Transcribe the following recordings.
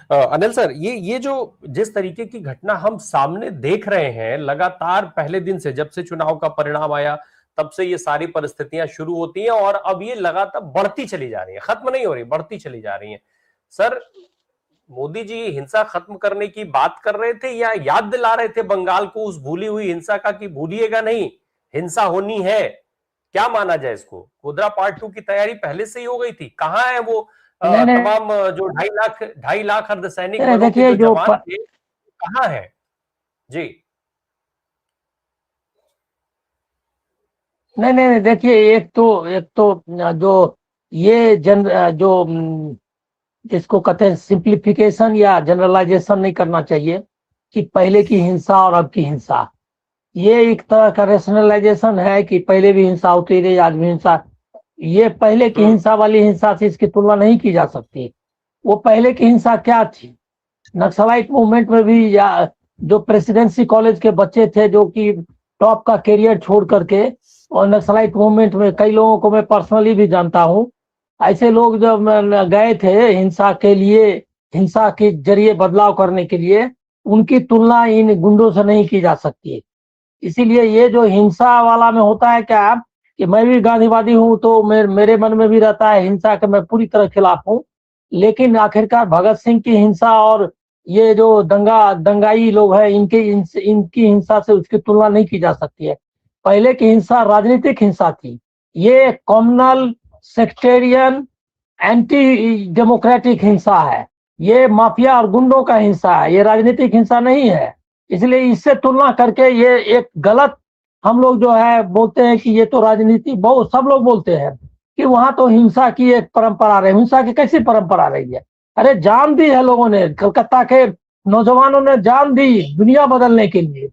Anil sir, ये जो जिस तरीके की घटना हम सामने देख रहे हैं लगातार, पहले दिन से जब से चुनाव का परिणाम आया तब से ये सारी परिस्थितियां शुरू होती हैं और अब ये लगातार बढ़ती चली जा रही है, खत्म नहीं हो रही, बढ़ती चली जा रही है। सर, मोदी जी हिंसा खत्म करने की बात कर रहे थे या याद दिला रहे थे बंगाल को उस भूली हुई हिंसा का कि भूलिएगा नहीं, हिंसा होनी है? क्या माना जाए इसको? गोधरा पार्ट 2 की तैयारी पहले से ही हो गई थी? कहां है वो नहीं नहीं तमाम जो 2.5 लाख अर्धसैनिक नहीं, बलों के देखिए जो जो जवान थे, कहां है? जी। नहीं नहीं नहीं, देखिए एक तो जो ये जो जिसको कहते हैं सिंप्लीफिकेशन या जनरलाइजेशन नहीं करना चाहिए कि पहले की हिंसा और अब की हिंसा। ये एक तरह का रेशनलाइजेशन है कि पहले भी हिंसा होती रही, आज भी हिंसा। ये पहले की हिंसा वाली हिंसा से इसकी तुलना नहीं की जा सकती। वो पहले की हिंसा क्या थी? नक्सलाइट मूवमेंट में भी, या जो प्रेसिडेंसी कॉलेज के बच्चे थे जो कि टॉप का करियर छोड़ करके, और नक्सलाइट मूवमेंट में कई लोगों को मैं पर्सनली भी जानता हूँ, ऐसे लोग जब गए थे हिंसा के लिए, हिंसा के जरिए बदलाव करने के लिए, उनकी तुलना इन गुंडों से नहीं की जा सकती। इसीलिए ये जो हिंसा वाला में होता है क्या, कि मैं भी गांधीवादी हूं तो मेरे मन में भी रहता है हिंसा के, मैं पूरी तरह खिलाफ हूं। लेकिन आखिरकार भगत सिंह की हिंसा और ये जो दंगाई लोग हैं, इनकी हिंसा से उसकी तुलना नहीं की जा सकती है। पहले की हिंसा राजनीतिक हिंसा थी। ये कॉम्युनल, सेक्टेरियन, एंटी डेमोक्रेटिक हिंसा है। ये माफिया और गुंडों का हिंसा है, ये राजनीतिक हिंसा नहीं है। इसलिए इससे तुलना करके ये एक गलत, हम लोग जो है बोलते हैं कि ये तो राजनीति, बहुत सब लोग बोलते हैं कि वहां तो हिंसा की एक परंपरा रही। हिंसा की कैसी परंपरा रही है? अरे जान दी है लोगों ने, कलकत्ता के नौजवानों ने जान दी दुनिया बदलने के लिए।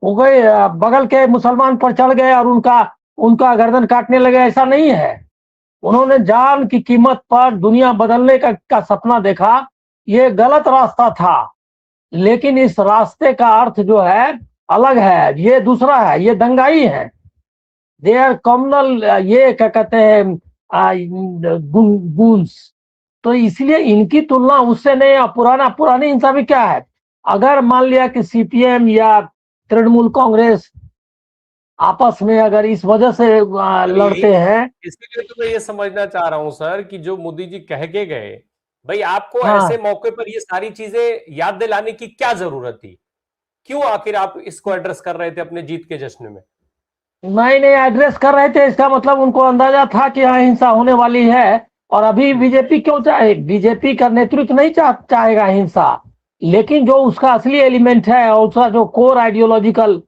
वो गए बगल के मुसलमान पर चढ़ गए और उनका उनका गर्दन काटने लगे, ऐसा नहीं है। उन्होंने जान की कीमत पर दुनिया बदलने का सपना देखा। ये गलत रास्ता था, लेकिन इस रास्ते का अर्थ जो है अलग है, ये दूसरा है, ये दंगाई है। दे आर कॉम्युनल, ये क्या कहते हैं, गुन्स। तो इसलिए इनकी तुलना उससे नहीं। पुरानी हिंसा भी क्या है? अगर मान लिया कि सीपीएम या तृणमूल कांग्रेस आपस में अगर इस वजह से चलिए, लड़ते हैं। इसीलिए तो मैं ये समझना चाह रहा हूं सर कि जो मोदी जी कह के गए, भाई आपको ऐसे हाँ, मौके पर ये सारी चीजें याद दिलाने की क्या जरूरत थी? क्यों आखिर आप इसको एड्रेस कर रहे थे अपने जीत के जश्न में? नहीं नहीं, एड्रेस कर रहे थे, इसका मतलब उनको अंदाजा था कि हाँ हिंसा होने वाली है। और अभी बीजेपी क्यों चाहे, बीजेपी का नेतृत्व नहीं चाहेगा हिंसा। लेकिन जो उसका असली एलिमेंट है और उसका जो कोर आइडियोलॉजिकल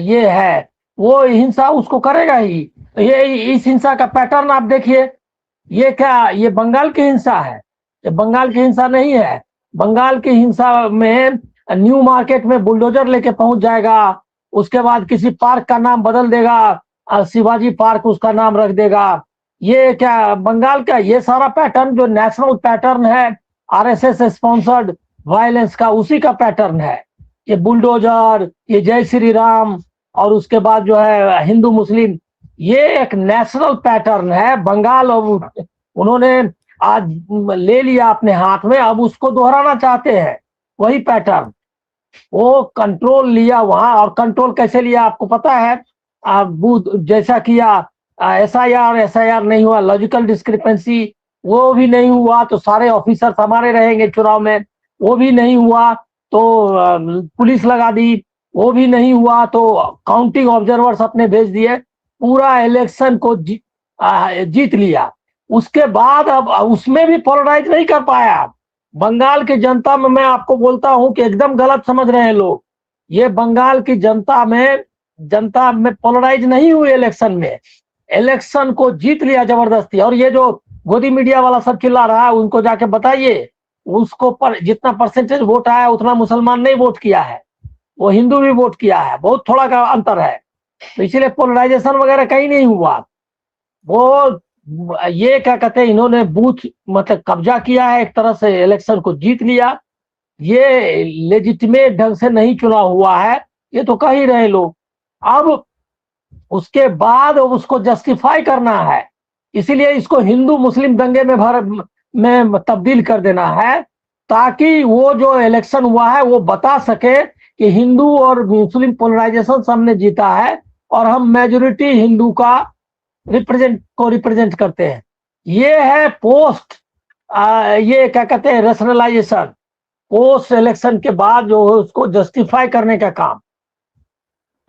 ये है, वो हिंसा उसको करेगा ही। ये इस हिंसा का पैटर्न आप देखिए। ये क्या, ये बंगाल की हिंसा है? ये बंगाल की हिंसा नहीं है। बंगाल की हिंसा में न्यू मार्केट में बुलडोजर लेके पहुंच जाएगा, उसके बाद किसी पार्क का नाम बदल देगा, शिवाजी पार्क उसका नाम रख देगा। ये क्या बंगाल का, ये सारा पैटर्न जो नेशनल पैटर्न है आरएसएस स्पॉन्सर्ड वायलेंस का, उसी का पैटर्न है। ये बुलडोजर, ये जय श्री राम, और उसके बाद जो है हिंदू मुस्लिम, ये एक नेशनल पैटर्न है बंगाल। और उन्होंने आज ले लिया अपने हाथ में, अब उसको दोहराना चाहते हैं वही पैटर्न। वो कंट्रोल लिया वहां, और कंट्रोल कैसे लिया आपको पता है? बूथ जैसा किया, एसआईआर नहीं हुआ, लॉजिकल डिस्क्रिपेंसी वो भी नहीं हुआ तो सारे ऑफिसर्स हमारे रहेंगे चुनाव में, वो भी नहीं हुआ तो पुलिस लगा दी, वो भी नहीं हुआ तो काउंटिंग ऑब्जर्वर्स अपने भेज दिए, पूरा इलेक्शन को जीत लिया। उसके बाद अब उसमें भी पोलराइज नहीं कर पाया। बंगाल की जनता में मैं आपको बोलता हूं कि एकदम गलत समझ रहे हैं लोग। ये बंगाल की जनता में पोलराइज नहीं हुई इलेक्शन में, इलेक्शन को जीत लिया जबरदस्ती। और ये जो गोदी मीडिया वाला सब चिल्ला रहा है, उनको जाके बताइए, उसको जितना परसेंटेज वोट आया उतना मुसलमान नहीं वोट किया है, वो हिंदू भी वोट किया है, बहुत थोड़ा का अंतर है। तो इसीलिए पोलराइजेशन वगैरह कहीं नहीं हुआ। वो ये क्या कहते हैं, इन्होंने बूथ मतलब कब्जा किया है, एक तरह से इलेक्शन को जीत लिया। ये लेजिटिमेट ढंग से नहीं चुनाव हुआ है, ये तो कह ही रहे लोग। अब उसके बाद उसको जस्टिफाई करना है, इसीलिए इसको हिंदू मुस्लिम दंगे में तब्दील कर देना है। ताकि वो जो इलेक्शन हुआ है वो बता सके कि हिंदू और मुस्लिम पोलराइजेशन हमने जीता है और हम मेजोरिटी हिंदू का रिप्रेजेंट करते हैं। ये है पोस्ट ये क्या कहते हैं रेशनलाइजेशन, पोस्ट इलेक्शन के बाद जो है उसको जस्टिफाई करने का काम।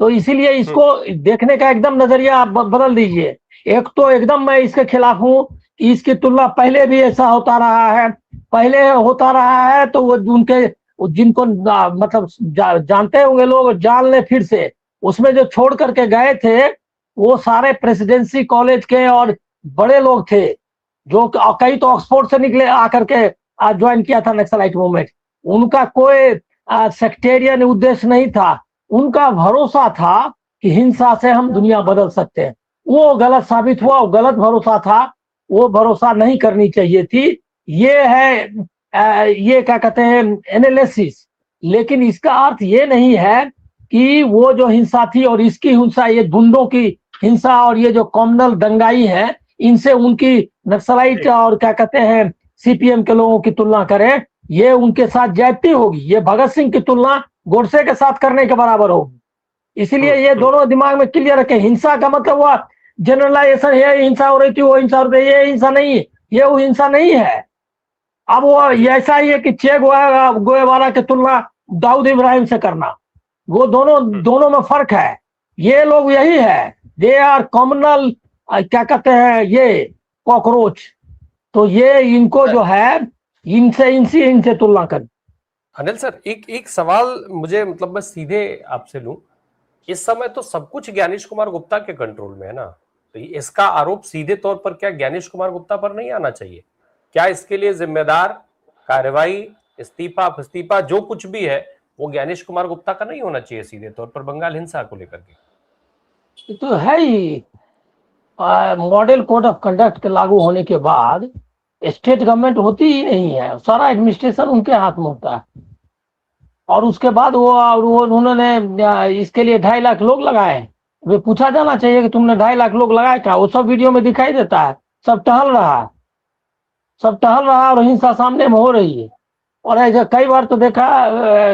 तो इसीलिए इसको देखने का एकदम नजरिया आप बदल दीजिए। एक तो एकदम मैं इसके खिलाफ हूं कि इसकी तुलना पहले भी ऐसा होता रहा है, पहले होता रहा है तो वो उनके जिनको मतलब जानते होंगे लोग जान ले फिर से, उसमें जो छोड़ करके गए थे वो सारे प्रेसिडेंसी कॉलेज के और बड़े लोग थे जो कई तो ऑक्सफोर्ड से निकले आकर के ज्वाइन किया था नक्सलाइट मूवमेंट। उनका कोई सेक्टेरियन उद्देश्य नहीं था, उनका भरोसा था कि हिंसा से हम दुनिया बदल सकते हैं। वो गलत साबित हुआ, वो गलत भरोसा था, वो भरोसा नहीं करनी चाहिए थी। ये है ये क्या कहते हैं एनालिसिस। लेकिन इसका अर्थ ये नहीं है कि वो जो हिंसा थी और इसकी हिंसा, ये गुंडों की हिंसा और ये जो कॉमनल दंगाई है, इनसे उनकी नक्सलाइट और क्या कहते हैं सीपीएम के लोगों की तुलना करें, ये उनके साथ ज्यादती होगी। ये भगत सिंह की तुलना गोडसे के साथ करने के बराबर होगी। इसलिए ये दोनों दिमाग में क्लियर रखें। हिंसा का मतलब हुआ जनरलाइजेशन, ये हिंसा हो रही थी, वो हिंसा हो रही थी, ये हिंसा नहीं है, ये वो हिंसा नहीं है। अब वो ऐसा ही है कि चे गोएवारा की तुलना दाऊद इब्राहिम से करना, वो दोनों में फर्क है। ये लोग यही है, दे आर कॉमनल क्या कहते हैं ये कॉकरोच। तो ये इनको जो है इनसे तुलना कर। अनिल सर, एक सवाल मुझे मतलब मैं सीधे आपसे लूं, इस समय तो सब कुछ ज्ञानेश कुमार गुप्ता के कंट्रोल में है ना, तो इसका आरोप सीधे तौर पर क्या ज्ञानेश कुमार गुप्ता पर नहीं आना चाहिए? क्या इसके लिए जिम्मेदार कार्रवाई, इस्तीफा जो कुछ भी है वो ज्ञानेश कुमार गुप्ता का नहीं होना चाहिए सीधे तौर पर बंगाल हिंसा को लेकर के? तो है ही, मॉडल कोड ऑफ कंडक्ट के लागू होने के बाद स्टेट गवर्नमेंट होती ही नहीं है, सारा एडमिनिस्ट्रेशन उनके हाथ में होता है। और उसके बाद वो उन्होंने इसके लिए 2.5 लाख लोग लगाए। वे पूछा जाना चाहिए कि तुमने 2.5 लाख लोग लगाए क्या? वो सब वीडियो में दिखाई देता है, सब टहल रहा है, सब टहल रहा है और हिंसा सामने में हो रही है। और ऐसा कई बार तो देखा,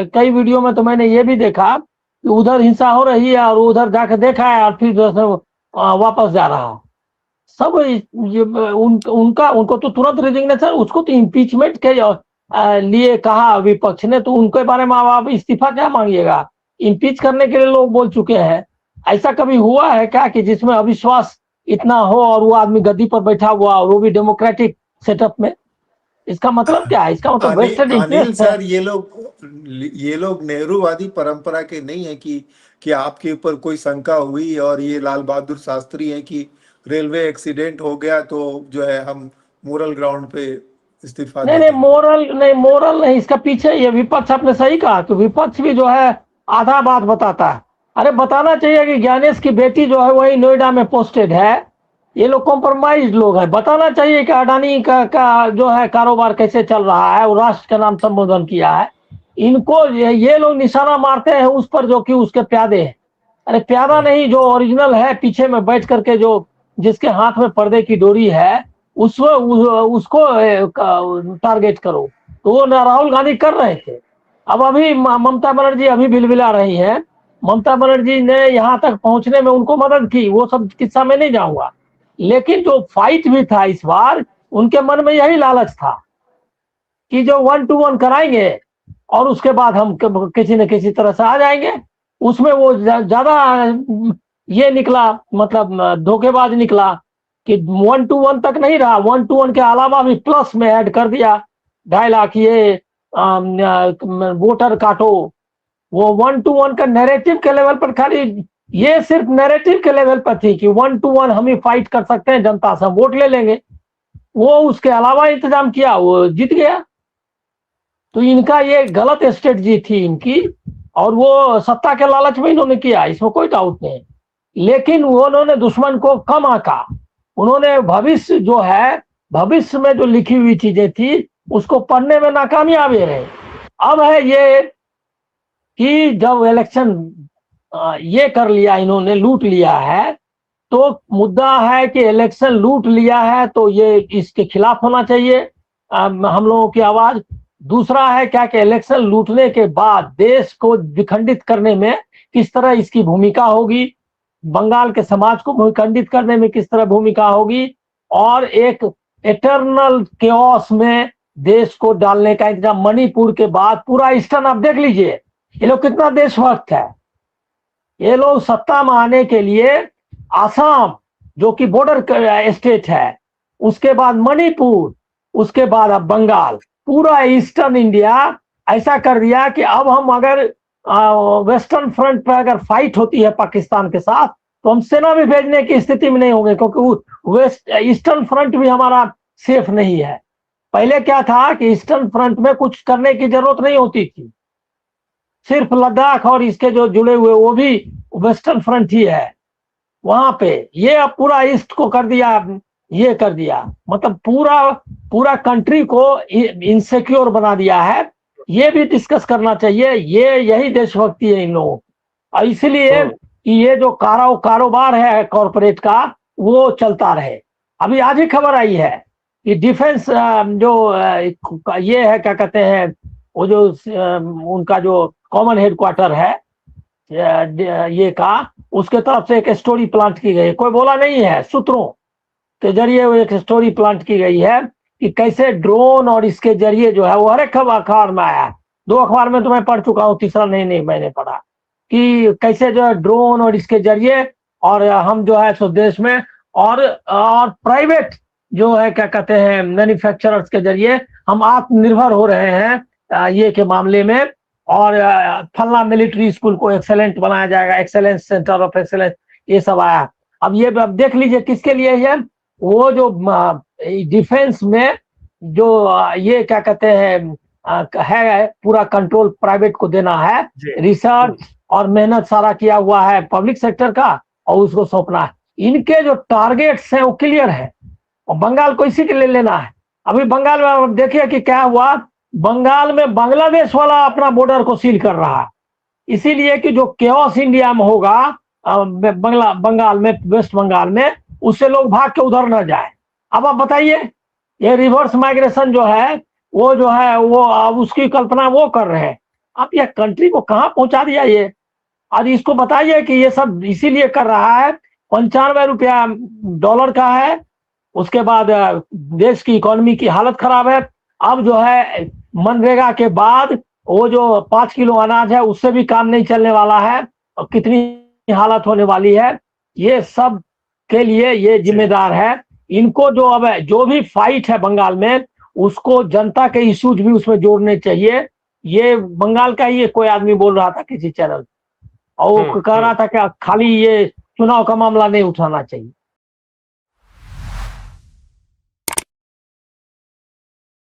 कई वीडियो में तो मैंने ये भी देखा कि उधर हिंसा हो रही है और उधर जाकर देखा है और फिर वापस जा रहा है। सब उनको तो तुरंत रेजिग्नेशन, उसको तो इम्पीचमेंट के लिए कहा विपक्ष ने, तो उनके बारे में आप इस्तीफा क्या मांगिएगा? इम्पीच करने के लिए लोग बोल चुके हैं। ऐसा कभी हुआ है क्या कि जिसमें अविश्वास इतना हो और वो आदमी गद्दी पर बैठा हुआ और वो भी डेमोक्रेटिक सेटअप में? इसका मतलब क्या है? इसका मतलब वेस्टेड इंटरेस्ट है। सर, ये लोग नेहरूवादी परंपरा के नहीं है कि आपके ऊपर कोई शंका हुई और ये लाल बहादुर शास्त्री है कि रेलवे एक्सीडेंट हो गया तो जो है हम मोरल ग्राउंड पे इस्तीफा नहीं, मोरल नहीं, इसका पीछे ये विपक्ष, आपने सही कहा, तो विपक्ष भी जो है आधा बात बताता है। अरे बताना चाहिए कि ज्ञानेश की बेटी जो है वही नोएडा में पोस्टेड है, ये लोग कॉम्प्रोमाइज लोग हैं। बताना चाहिए कि अडानी का जो है कारोबार कैसे चल रहा है, वो राष्ट्र का नाम संबोधन किया है। इनको ये लोग निशाना मारते हैं उस पर जो कि उसके प्यादे हैं। अरे प्यादा नहीं, जो ओरिजिनल है पीछे में बैठ करके जो जिसके हाथ में पर्दे की डोरी है उसको टारगेट करो। तो वो राहुल गांधी कर रहे थे। अब अभी ममता बनर्जी अभी बिलबिला रही है। ममता बनर्जी ने यहाँ तक पहुंचने में उनको मदद की, वो सब किस्सा में नहीं जाऊंगा। लेकिन जो फाइट भी था इस बार, उनके मन में यही लालच था कि जो 1 to 1 कराएंगे और उसके बाद हम किसी न किसी तरह से आ जाएंगे। उसमें वो ज्यादा ये निकला, मतलब धोखेबाज निकला कि 1 to 1 तक नहीं रहा, 1 to 1 के अलावा भी प्लस में ऐड कर दिया 2.5 लाख ये वोटर काटो। वो 1 to 1 का नैरेटिव के लेवल पर, खाली ये सिर्फ नैरेटिव के लेवल पर थी कि 1 to 1 हम ही फाइट कर सकते हैं, जनता से हम वोट ले लेंगे। वो उसके अलावा इंतजाम किया, वो जीत गया। तो इनका ये गलत स्ट्रेटजी थी इनकी, और वो सत्ता के लालच में इन्होंने किया, इसमें कोई डाउट नहीं। लेकिन उन्होंने दुश्मन को कम आंका। उन्होंने भविष्य जो है, भविष्य में जो लिखी हुई चीजें थी उसको पढ़ने में नाकामयाबी रहे। अब है ये कि जब इलेक्शन ये कर लिया, इन्होंने लूट लिया है, तो मुद्दा है कि इलेक्शन लूट लिया है तो ये इसके खिलाफ होना चाहिए हम लोगों की आवाज। दूसरा है क्या कि इलेक्शन लूटने के बाद देश को विखंडित करने में किस तरह इसकी भूमिका होगी, बंगाल के समाज को विखंडित करने में किस तरह भूमिका होगी, और एक एटर्नल केओस में देश को डालने का इंतजाम। मणिपुर के बाद पूरा ईस्टर्न, आप देख लीजिए ये लोग कितना देशभक्त है। ये लोग सत्ता में आने के लिए आसाम जो कि बॉर्डर स्टेट है, उसके बाद मणिपुर, उसके बाद अब बंगाल, पूरा ईस्टर्न इंडिया ऐसा कर दिया कि अब हम अगर वेस्टर्न फ्रंट पर अगर फाइट होती है पाकिस्तान के साथ तो हम सेना भी भेजने की स्थिति में नहीं होंगे, क्योंकि ईस्टर्न फ्रंट भी हमारा सेफ नहीं है। पहले क्या था कि ईस्टर्न फ्रंट में कुछ करने की जरूरत नहीं होती थी, सिर्फ लद्दाख और इसके जो जुड़े हुए वो भी वेस्टर्न फ्रंट ही है वहां पे। ये अब पूरा ईस्ट को कर दिया, ये कर दिया, मतलब पूरा कंट्री को इनसिक्योर बना दिया है। ये भी डिस्कस करना चाहिए, यही देशभक्ति है इन लोगों और इसलिए कि ये जो कारोबार है कॉरपोरेट का वो चलता रहे। अभी आज ही खबर आई है कि डिफेंस जो ये है क्या कहते हैं, वो जो उनका जो कॉमन हेडक्वार्टर है ये का, उसके तरफ से एक स्टोरी प्लांट की गई, कोई बोला नहीं है, सूत्रों के जरिए वो एक स्टोरी प्लांट की गई है कि कैसे ड्रोन और इसके जरिए जो है, वो हर एक अखबार में आया, 2 अखबार में तो मैं पढ़ चुका हूँ, तीसरा नहीं मैंने पढ़ा, कि कैसे जो है ड्रोन और इसके जरिए और हम जो है सो देश में और प्राइवेट जो है क्या कहते हैं मैन्युफैक्चरर्स के जरिए हम आत्मनिर्भर हो रहे हैं ये के मामले में, और फलना मिलिट्री स्कूल को एक्सेलेंट बनाया जाएगा, एक्सेलेंस सेंटर ऑफ एक्सेलेंस, ये सब आया। अब ये अब देख लीजिए किसके लिए है, वो जो डिफेंस में जो ये क्या कहते हैं है पूरा कंट्रोल प्राइवेट को देना है, रिसर्च और मेहनत सारा किया हुआ है पब्लिक सेक्टर का और उसको सौंपना है। इनके जो टारगेट्स हैं वो क्लियर है और बंगाल को इसी के लिए लेना है। अभी बंगाल में देखिए कि क्या हुआ, बंगाल में बांग्लादेश वाला अपना बॉर्डर को सील कर रहा है, इसीलिए कि जो केओस इंडिया में होगा बंगाल में, वेस्ट बंगाल में, उससे लोग भाग के उधर न जाए। अब आप बताइए ये रिवर्स माइग्रेशन जो है वो अब उसकी कल्पना वो कर रहे हैं। अब ये कंट्री को कहाँ पहुंचा दिया ये, और इसको बताइए कि ये सब इसीलिए कर रहा है, 95 रुपया डॉलर का है, उसके बाद देश की इकोनॉमी की हालत खराब है। अब जो है मनरेगा के बाद वो जो 5 किलो अनाज है उससे भी काम नहीं चलने वाला है और कितनी हालत होने वाली है, ये सब के लिए ये जिम्मेदार है। इनको जो अब जो भी फाइट है बंगाल में उसको जनता के इश्यूज भी उसमें जोड़ने चाहिए। ये बंगाल का ही कोई आदमी बोल रहा था किसी चैनल और वो कह रहा था कि खाली ये चुनाव का मामला नहीं उठाना चाहिए।